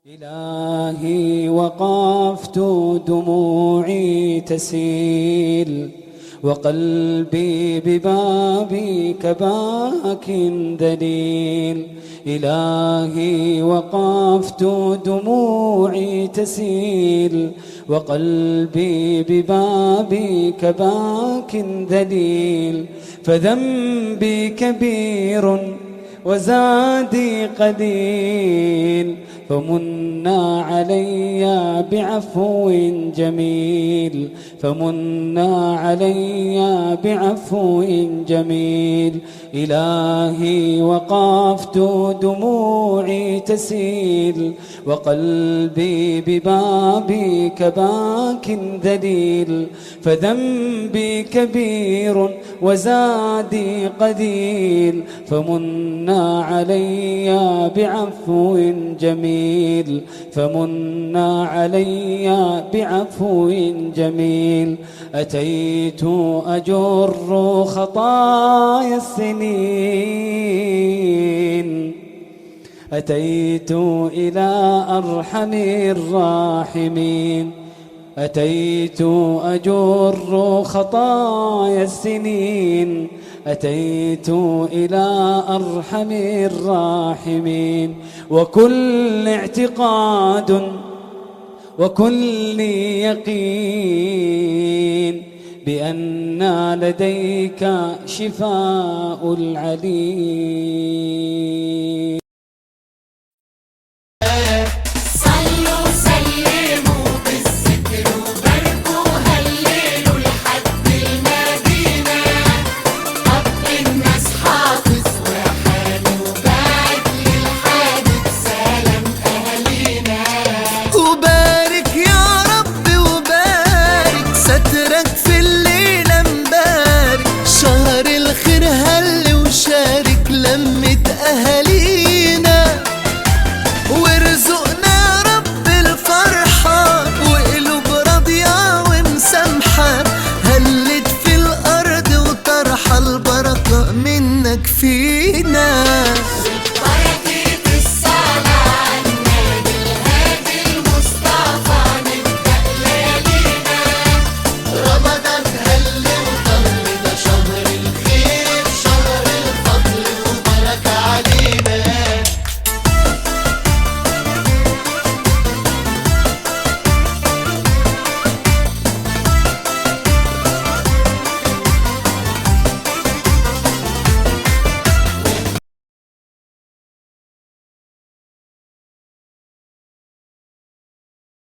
إلهي وقفت دموعي تسيل وقلبي ببابك باك ذليل. إلهي وقفت دموعي تسيل وقلبي ببابك باك ذليل. فذنبي كبير وزادي قليل فمنا علي بعفو جميل. فمنا علي بعفو جميل. إلهي وقفت دموعي تسيل وقلبي ببابك باك ذليل. فذنبي كبير وزادي قليل فمنا علي بعفو جميل. فمنا علي بعفو جميل. أتيت أجر خطايا السنين أتيت إلى أرحم الراحمين. أتيت أجر خطايا السنين أتيت إلى أرحم الراحمين. وكل اعتقاد وكل يقين بأن لديك شفاء العليل.